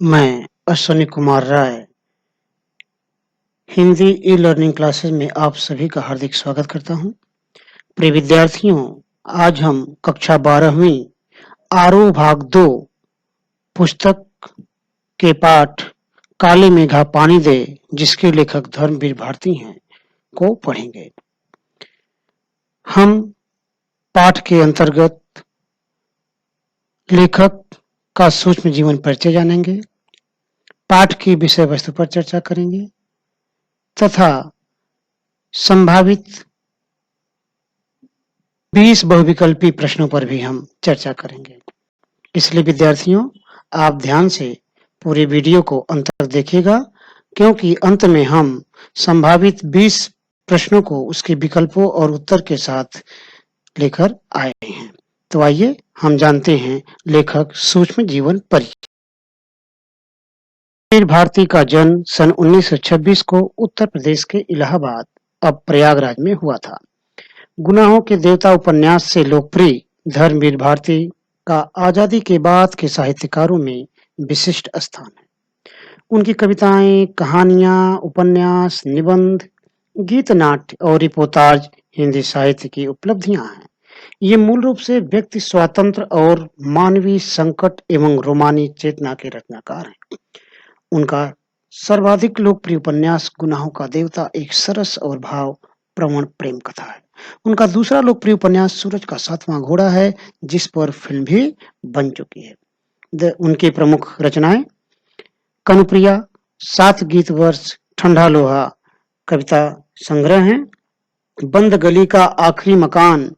मैं Ashwini Kumar Rai Hindi e-learning classes में आप सभी का हार्दिक स्वागत करता हूं। प्रिय विद्यार्थियों, आज हम कक्षा 12वीं आरोह भाग 2 पुस्तक के पाठ काले मेघा पानी दे, जिसके लेखक धर्मवीर भारती हैं, को पढ़ेंगे। हम पाठ के अंतर्गत लेखक का सूक्ष्म जीवन परिचय जानेंगे, पाठ की विषय वस्तु पर चर्चा करेंगे तथा संभावित 20 बहुविकल्पी प्रश्नों पर भी हम चर्चा करेंगे। इसलिए विद्यार्थियों, आप ध्यान से पूरे वीडियो को अंत तक देखिएगा, क्योंकि अंत में हम संभावित 20 प्रश्नों को उसके विकल्पों और उत्तर के साथ लेकर आए हैं। तो आइए हम जानते हैं लेखक सूक्ष्म जीवन परिचय। धर्मवीर भारती का जन्म सन 1926 को उत्तर प्रदेश के इलाहाबाद, अब प्रयागराज में हुआ था। गुनाहों के देवता उपन्यास से लोकप्रिय धर्मवीर भारती का आजादी के बाद के साहित्यकारों में विशिष्ट स्थान है। उनकी कविताएं, कहानियां, उपन्यास, निबंध, गीत नाट्य और रिपोर्टाज हिंदी साहित्य की उपलब्धियां हैं। ये मूल रूप से व्यक्ति स्वातंत्र और मानवीय संकट एवं रोमानी चेतना के रचनाकार हैं। उनका सर्वाधिक लोकप्रिय उपन्यास गुनाहों का देवता एक सरस और भाव प्रवण प्रेम कथा है। उनका दूसरा लोकप्रिय उपन्यास सूरज का सातवां घोड़ा है, जिस पर फिल्म भी बन चुकी है। उनकी प्रमुख रचनाएं कनुप्रिया, 7 गीत वर्ष, ठंडा लोहा कविता संग्रह हैं, बंद गली का आखिरी मकान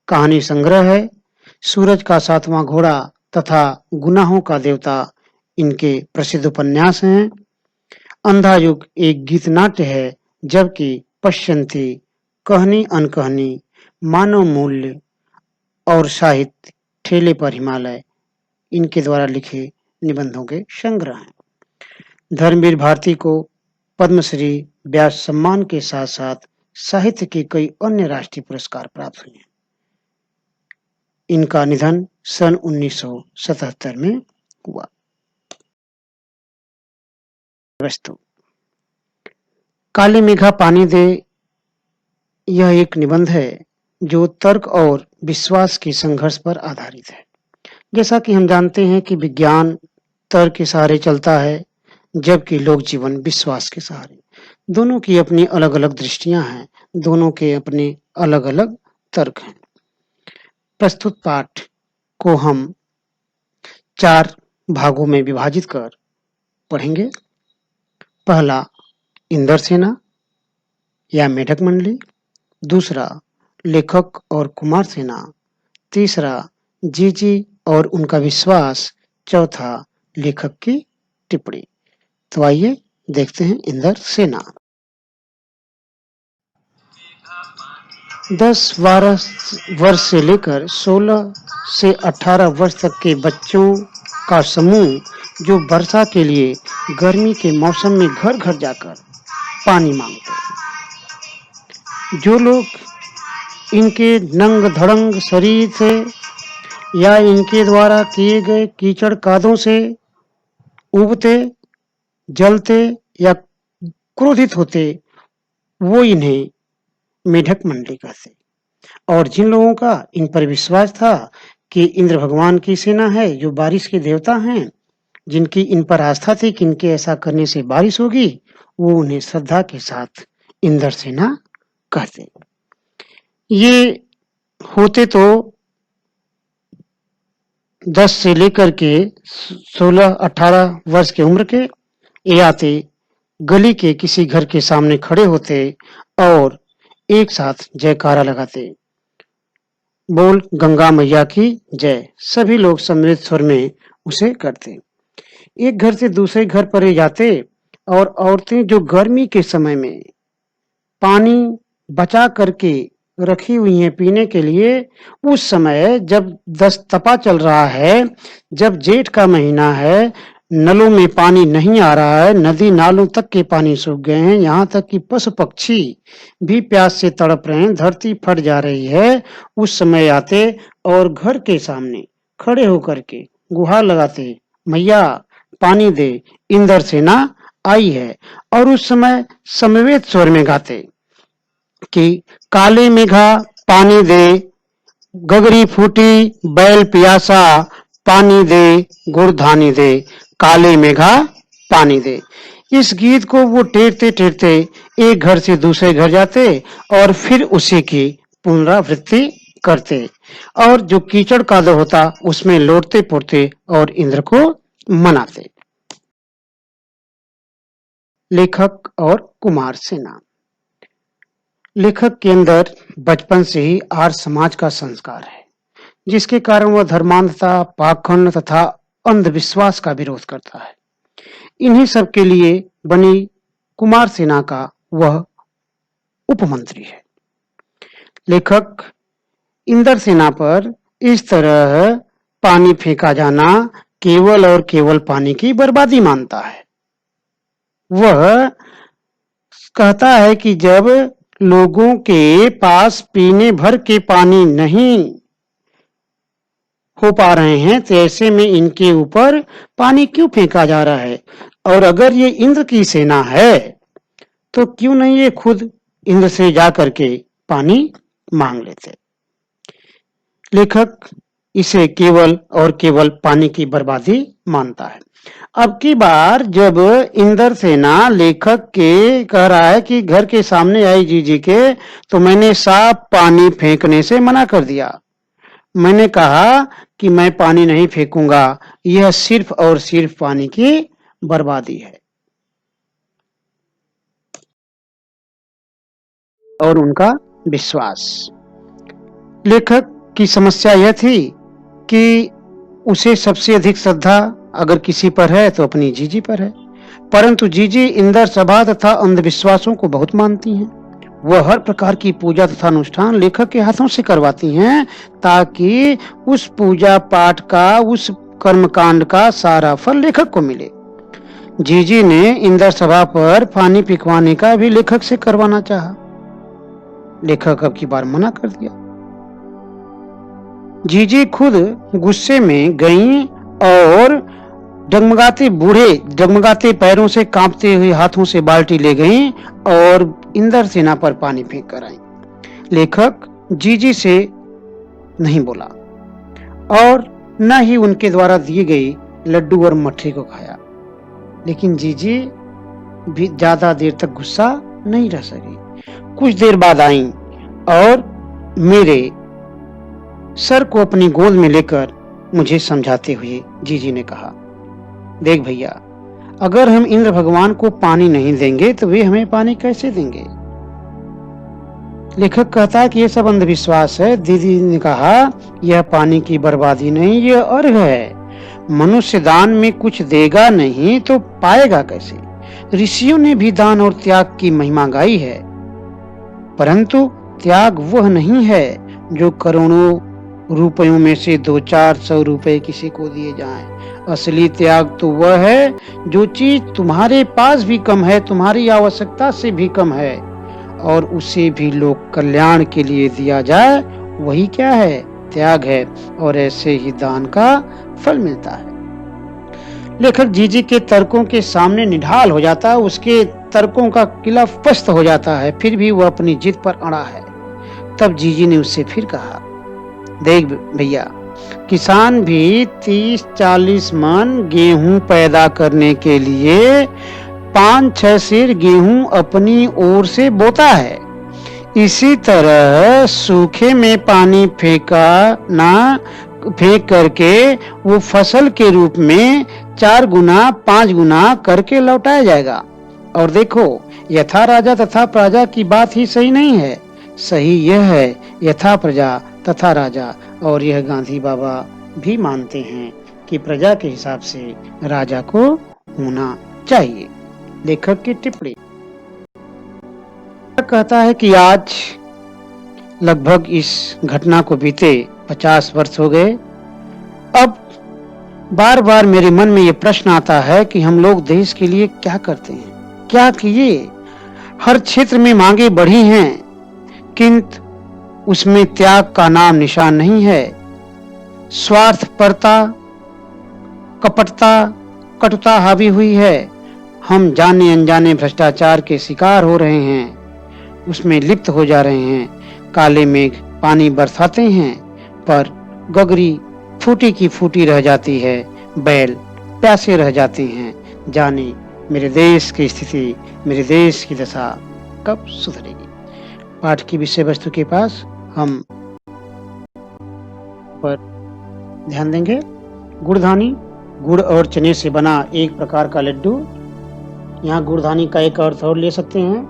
कहानी संग्रह है, सूरज का सातवां घोड़ा तथा गुनाहों का देवता इनके प्रसिद्ध उपन्यास हैं। अंधा युग एक गीत नाट्य है, जबकि पश्यंती, कहनी अनकहनी, मानव मूल्य और साहित्य, ठेले पर हिमालय इनके द्वारा लिखे निबंधों के संग्रह हैं। धर्मवीर भारती को पद्मश्री, व्यास सम्मान के साथ साथ साहित्य के कई अन्य राष्ट्रीय पुरस्कार प्राप्त हुए हैं। इनका निधन सन 1977 में हुआ। वस्तु काले मेघा पानी दे यह एक निबंध है जो तर्क और विश्वास के संघर्ष पर आधारित है। जैसा कि हम जानते हैं कि विज्ञान तर्क के सहारे चलता है, जबकि लोक जीवन विश्वास के सहारे। दोनों की अपनी अलग अलग दृष्टियां हैं, दोनों के अपने अलग अलग तर्क हैं। प्रस्तुत पाठ को हम 4 भागों में विभाजित कर पढ़ेंगे। पहला इंदर सेना या मेढक मंडली, दूसरा लेखक और कुमार सेना, तीसरा जीजी और उनका विश्वास, चौथा लेखक की टिप्पणी। तो आइए देखते हैं इंदर सेना। 10-12 वर्ष से लेकर 16 से 18 वर्ष तक के बच्चों का समूह जो वर्षा के लिए गर्मी के मौसम में घर घर जाकर पानी मांगते हैं। जो लोग इनके नंग धड़ंग शरीर से या इनके द्वारा किए गए कीचड़ कादों से उबते, जलते या क्रोधित होते, वो इन्हें मेढक मंडली कहते। और जिन लोगों का इन पर विश्वास था कि इंद्र भगवान की सेना है, जो बारिश के देवता हैं, जिनकी इन पर आस्था थी कि इनके ऐसा करने से बारिश होगी, वो उन्हें श्रद्धा के साथ इंदर सेना कहते। ये होते तो 10 से लेकर के 16-18 वर्ष की उम्र के, ये आते गली के किसी घर के सामने खड़े होते और एक साथ जयकारा लगाते, बोल गंगा मैया की जय। सभी लोग सम्मिलित स्वर में उसे करते। एक घर से दूसरे घर पर ही जाते और औरतें जो गर्मी के समय में पानी बचा करके रखी हुई हैं पीने के लिए, उस समय जब 10 तपा चल रहा है, जब जेठ का महीना है, नलों में पानी नहीं आ रहा है, नदी नालों तक के पानी सूख गए हैं, यहाँ तक कि पशु पक्षी भी प्यास से तड़प रहे हैं, धरती फट जा रही है, उस समय आते और घर के सामने खड़े होकर के गुहार लगाते, मैया पानी दे, इंद्र सेना आई है। और उस समय समवेत स्वर में गाते कि काले मेघा पानी दे, गगरी फूटी बैल पियासा, पानी दे गुड़ धानी दे, काले मेघा पानी दे। इस गीत को वो टेरते टेरते एक घर से दूसरे घर जाते और फिर उसी की पुनरावृत्ति करते और जो कीचड़ कादव होता उसमें लौटते पुरते और इंद्र को मनाते। लेखक और कुमार सेना। लेखक के अंदर बचपन से ही आर्य समाज का संस्कार है, जिसके कारण वह धर्मांधता, पाखंड तथा अंधविश्वास का विरोध करता है। इन्हीं सब के लिए बनी कुमार सेना का वह उपमंत्री है। लेखक इंद्र सेना पर इस तरह पानी फेंका जाना केवल और केवल पानी की बर्बादी मानता है। वह कहता है कि जब लोगों के पास पीने भर के पानी नहीं हो पा रहे हैं तो ऐसे में इनके ऊपर पानी क्यों फेंका जा रहा है, और अगर ये इंद्र की सेना है तो क्यों नहीं ये खुद इंद्र से जा करके पानी मांग लेते। लेखक इसे केवल और केवल पानी की बर्बादी मानता है। अब की बार जब इंद्र सेना लेखक के कह रहा है कि घर के सामने आई जीजी के, तो मैंने साफ पानी फेंकने से मना कर दिया। मैंने कहा कि मैं पानी नहीं फेंकूंगा, यह सिर्फ और सिर्फ पानी की बर्बादी है। और उनका विश्वास। लेखक की समस्या यह थी कि उसे सबसे अधिक श्रद्धा अगर किसी पर है तो अपनी जीजी पर है, परंतु जीजी इंद्र सभा तथा अंधविश्वासों को बहुत मानती हैं। वह हर प्रकार की पूजा तथा अनुष्ठान लेखक के हाथों से करवाती हैं ताकि उस पूजा पाठ का, उस कर्मकांड का सारा फल लेखक को मिले। जीजी ने इंद्र सभा पर पानी पिकवाने का भी लेखक से करवाना चाहा। लेखक अब की बार मना कर दिया। जीजी खुद गुस्से में गईं और डगमगाते पैरों से कांपते हुए हाथों से बाल्टी ले गईं और इंद्र सेना पर पानी फेंक कर आई। लेखक जीजी से नहीं बोला और न ही उनके द्वारा दिए गई लड्डू और मठरी को खाया, लेकिन जीजी भी ज्यादा देर तक गुस्सा नहीं रह सकी। कुछ देर बाद आई और मेरे सर को अपनी गोद में लेकर मुझे समझाते हुए जीजी ने कहा, देख भैया, अगर हम इंद्र भगवान को पानी नहीं देंगे तो वे हमें पानी कैसे देंगे। लेखक कहता है कि यह सब अंधविश्वास है। दीदी ने कहा, यह पानी की बर्बादी नहीं, यह अर्घ है। मनुष्य दान में कुछ देगा नहीं तो पाएगा कैसे। ऋषियों ने भी दान और त्याग की महिमा गाई है, परंतु त्याग वह नहीं है जो करोड़ों रुपयों में से 200-400 रुपए किसी को दिए जाएं। असली त्याग तो वह है जो चीज तुम्हारे पास भी कम है, तुम्हारी आवश्यकता से भी कम है, और उसे भी लोक कल्याण के लिए दिया जाए, वही क्या है, त्याग है। और ऐसे ही दान का फल मिलता है। लेखक जीजी के तर्कों के सामने निढाल हो जाता है, उसके तर्कों का किला पस्त हो जाता है, फिर भी वह अपनी जिद पर अड़ा है। तब जीजी ने उससे फिर कहा, देख भैया, किसान भी 30-40 मन गेहूं पैदा करने के लिए 5-6 सेर गेहूं अपनी ओर से बोता है। इसी तरह सूखे में पानी फेंक करके वो फसल के रूप में 4 गुना 5 गुना करके लौटाया जाएगा। और देखो, यथा राजा तथा प्रजा की बात ही सही नहीं है, सही यह है यथा प्रजा तथा राजा। और यह गांधी बाबा भी मानते हैं कि प्रजा के हिसाब से राजा को होना चाहिए। लेखक की टिप्पणी कहता है कि आज लगभग इस घटना को बीते 50 वर्ष हो गए। अब बार बार मेरे मन में ये प्रश्न आता है कि हम लोग देश के लिए क्या करते हैं, क्या किए। हर क्षेत्र में मांगे बढ़ी हैं, किंतु उसमें त्याग का नाम निशान नहीं है। स्वार्थपरता, कपटता, कटुता हावी हुई है। हम जाने अनजाने भ्रष्टाचार के शिकार हो रहे हैं, उसमें लिप्त हो जा रहे हैं। काले मेघ पानी बरसाते हैं, पर गगरी फूटी की फूटी रह जाती है, बैल प्यासे रह जाते हैं। जाने मेरे देश की स्थिति, मेरे देश की दशा कब सुधरेगी। पाठ की विषय वस्तु के पास हम पर ध्यान देंगे। गुड़धानी, गुड़ और चने से बना एक प्रकार का लड्डू। यहाँ गुड़धानी का एक अर्थ और ले सकते हैं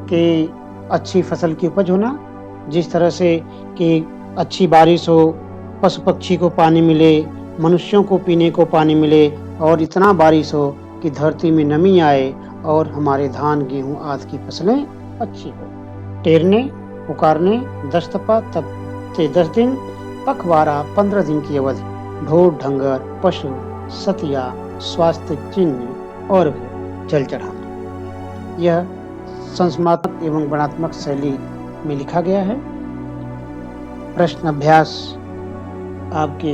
कि अच्छी फसल की उपज होना। जिस तरह से कि अच्छी बारिश हो, पशु पक्षी को पानी मिले, मनुष्यों को पीने को पानी मिले, और इतना बारिश हो कि धरती में नमी आए और हमारे धान गेहूं आदि की फसलें अच्छी हो। टेरने, पुकारने, 10 तपा तब से 10 दिन, पखवाड़ा 15 दिन की अवधि, ढोर ढंगर, पशु, सतिया, स्वास्थ्य चिन्ह और जल चढ़ाना। यह संस्मात्मक एवं वर्णनात्मक शैली में लिखा गया है। प्रश्न अभ्यास आपके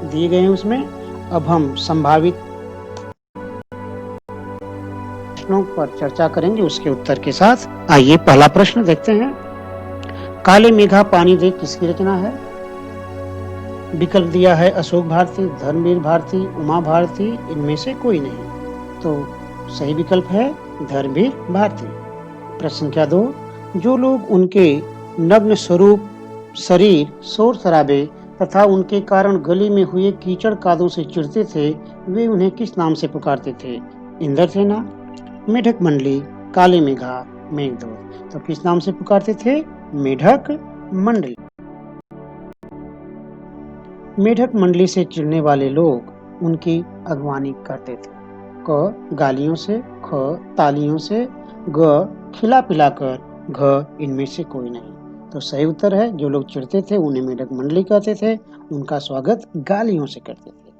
दिए गए हैं उसमें। अब हम संभावित प्रश्नों पर चर्चा करेंगे उसके उत्तर के साथ। आइए पहला प्रश्न देखते हैं। काले मेघा पानी दे किसकी रचना है? विकल्प दिया है अशोक भारती, धर्मवीर भारती, उमा भारती, इनमें से कोई नहीं। तो सही विकल्प है धर्मवीर भारती। प्रश्न संख्या 2, जो लोग उनके नग्न स्वरूप, शरीर, शोर शराबे तथा उनके कारण गली में हुए कीचड़ कादों से चिढ़ते थे, वे उन्हें किस नाम से पुकारते थे? इंद्रसेना, मेढक मंडली, काले मेघा, मेघदूत। तो किस नाम से पुकारते थे? मेढक मंडली। मेढक मंडली से चिढ़ने वाले लोग उनकी अगवानी करते थे। क गालियों से, ख तालियों से, ग खिला पिलाकर, घ इनमें से कोई नहीं। तो सही उत्तर है जो लोग चिढ़ते थे उन्हें मेढक मंडली कहते थे, उनका स्वागत गालियों से करते थे।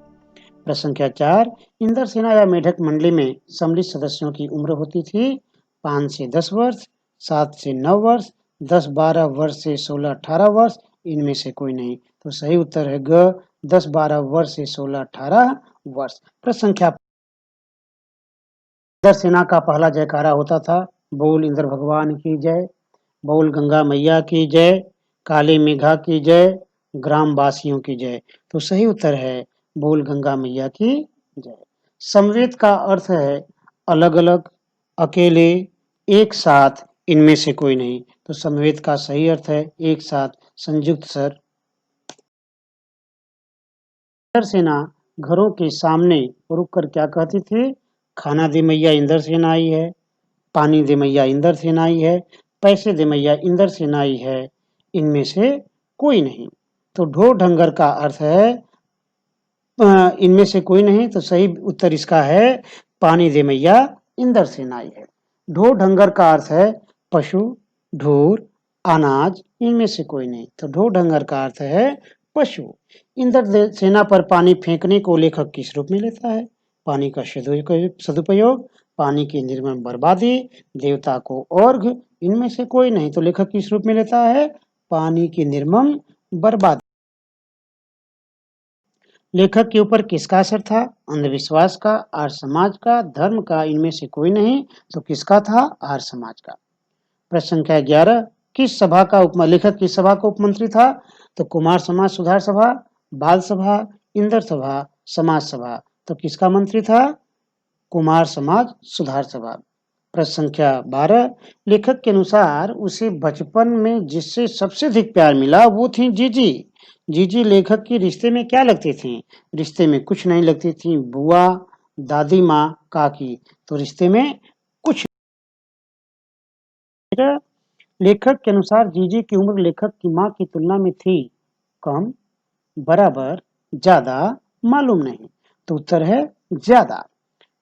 प्रश्न संख्या 4, इंद्रसेना या मेढक मंडली में सम्मिलित सदस्यों की उम्र होती थी 5 से 10 वर्ष, 7 से 9 वर्ष, 10-12 वर्ष से 16-18 वर्ष, इनमें से कोई नहीं। तो सही उत्तर है ग 10-12 वर्ष से 16-18 वर्ष। प्रश्न संख्या, इंद्रसेना का पहला जयकारा होता था बोल इंद्र भगवान की जय, बोल गंगा मैया की जय, काले मेघा की जय, ग्राम वासियों की जय। तो सही उत्तर है बोल गंगा मैया की जय। समवेत का अर्थ है अलग अलग, अकेले, एक साथ, इनमें से कोई नहीं। तो समवेत का सही अर्थ है एक साथ, संयुक्त सर। इंद्रसेना घरों के सामने रुककर क्या कहती थी? खाना दे मैया इंद्रसेना आई है, पानी दे मैया इंद्रसेना आई है, पैसे दे मैया इंद्रसेना आई है, इनमें से कोई नहीं। तो ढोर ढंगर का अर्थ है इनमें से कोई नहीं। तो सही उत्तर इसका है पानी दे मैया इंद्रसेना आई है। ढोर ढंगर का अर्थ है पशु, ढोर, अनाज, इनमें से कोई नहीं। तो ढोर ढंगर का अर्थ है पशु। इंद्रसेना पर पानी फेंकने को लेखक किस रूप में लेता है? पानी का सदुपयोग, पानी की निर्मम बर्बादी, देवता को अर्घ, इनमें से कोई नहीं। तो लेखक किस रूप में लेता है? पानी की निर्मम बर्बादी। लेखक के ऊपर किसका असर था? अंधविश्वास का, आर्य समाज का, धर्म का, इनमें से कोई नहीं। तो किसका था? आर्य समाज का। प्रश्न संख्या 11, किस सभा का लेखक किस सभा का उपमंत्री था? तो कुमार समाज सुधार सभा, बाल सभा, इंदर सभा, समाज सभा। तो किसका मंत्री था? कुमार समाज सुधार सभा। प्रश्न संख्या 12, लेखक के अनुसार उसे बचपन में जिससे सबसे अधिक प्यार मिला वो थी जीजी। जीजी लेखक की रिश्ते में क्या लगती थी? रिश्ते में कुछ नहीं लगती थी, बुआ, दादी माँ, काकी। तो रिश्ते में कुछ। लेखक के अनुसार जीजी की उम्र लेखक की माँ की तुलना में थी कम, बराबर, ज्यादा, मालूम नहीं। तो उत्तर है ज्यादा।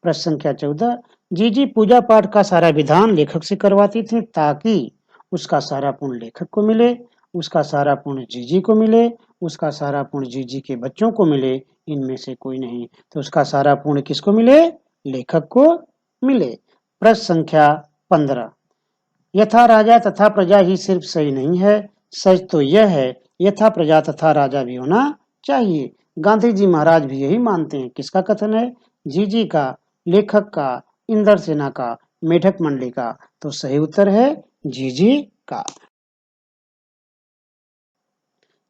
प्रश्न संख्या 14, जीजी पूजा पाठ का सारा विधान लेखक से करवाती थी ताकि उसका सारा पुण्य लेखक को मिले, उसका सारा पुण्य जीजी को मिले, उसका सारा पुण्य जीजी के बच्चों को मिले, इनमें से कोई नहीं। तो उसका सारा पुण्य किसको मिले? लेखक को मिले। प्रश्न संख्या 15, यथा राजा तथा प्रजा ही सिर्फ सही नहीं है, सच तो यह है यथा प्रजा तथा राजा भी होना चाहिए। गांधी जी महाराज भी यही मानते हैं। किसका कथन है? जीजी का, लेखक का, इंदर सेना का, मेढक मंडली का। तो सही उत्तर है जीजी का।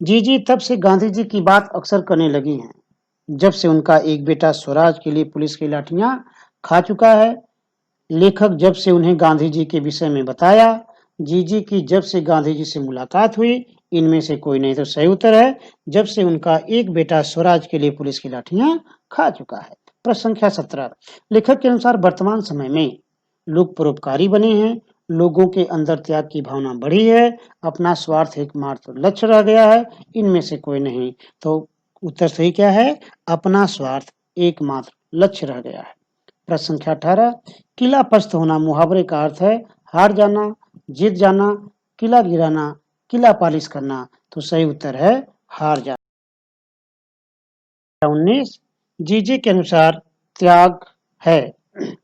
जीजी तब से गांधी जी की बात अक्सर करने लगी हैं, जब से उनका एक बेटा स्वराज के लिए पुलिस की लाठियां खा चुका है। लेखक जब से उन्हें गांधी जी के विषय में बताया, जीजी की जब से गांधी जी से मुलाकात हुई, इनमें से कोई नहीं। तो सही उत्तर है जब से उनका एक बेटा स्वराज के लिए पुलिस की लाठियां खा चुका है। प्रश्न संख्या 17। लेखक के अनुसार वर्तमान समय में लोग परोपकारी बने हैं, लोगों के अंदर त्याग की भावना बढ़ी है, अपना स्वार्थ एकमात्र लक्ष्य रह गया है, इनमें से कोई नहीं। तो उत्तर सही क्या है? अपना स्वार्थ एकमात्र लक्ष्य रह गया है। प्रश्न संख्या 18। किला पस्त होना मुहावरे का अर्थ है हार जाना, जीत जाना, किला गिराना, किला पालिश करना। तो सही उत्तर है हार जाना। 19। जीजे के अनुसार त्याग है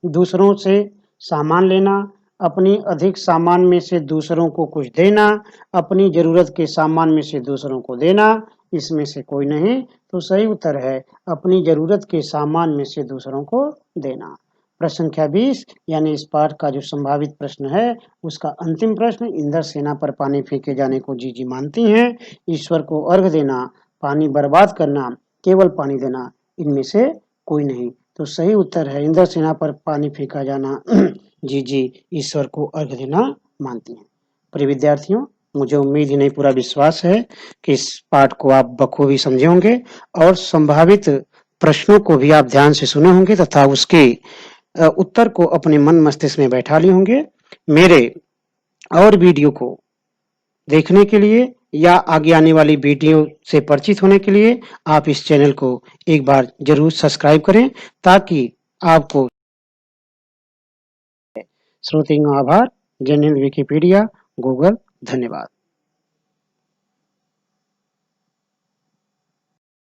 दूसरों से सामान लेना, अपनी अधिक सामान में से दूसरों को कुछ देना, अपनी जरूरत के सामान में से दूसरों को देना, इसमें से कोई नहीं। तो सही उत्तर है अपनी जरूरत के सामान में से दूसरों को देना। प्रश्न संख्या 20 यानी इस पाठ का जो संभावित प्रश्न है उसका अंतिम प्रश्न। इंदर सेना पर पानी फेंके जाने को जीजी मानती हैं, ईश्वर को अर्घ देना, पानी बर्बाद करना, केवल पानी देना, इनमें से कोई नहीं। तो सही उत्तर है इंदर सेना पर पानी फेंका जाना जीजी ईश्वर को अर्घ देना मानती हैं। प्रिय विद्यार्थियों, मुझे उम्मीद ही नहीं पूरा विश्वास है कि इस पाठ को आप बखूबी समझे होंगे और संभावित प्रश्नों को भी आप ध्यान से सुने होंगे तथा उसके उत्तर को अपने मन मस्तिष्क में बैठा लिए होंगे। मेरे और वीडियो को देखने के लिए या आगे आने वाली वीडियो से परिचित होने के लिए आप इस चैनल को एक बार जरूर सब्सक्राइब करें ताकि आपको श्रोतियों आभार। जय हिंद विकिपीडिया गूगल। धन्यवाद।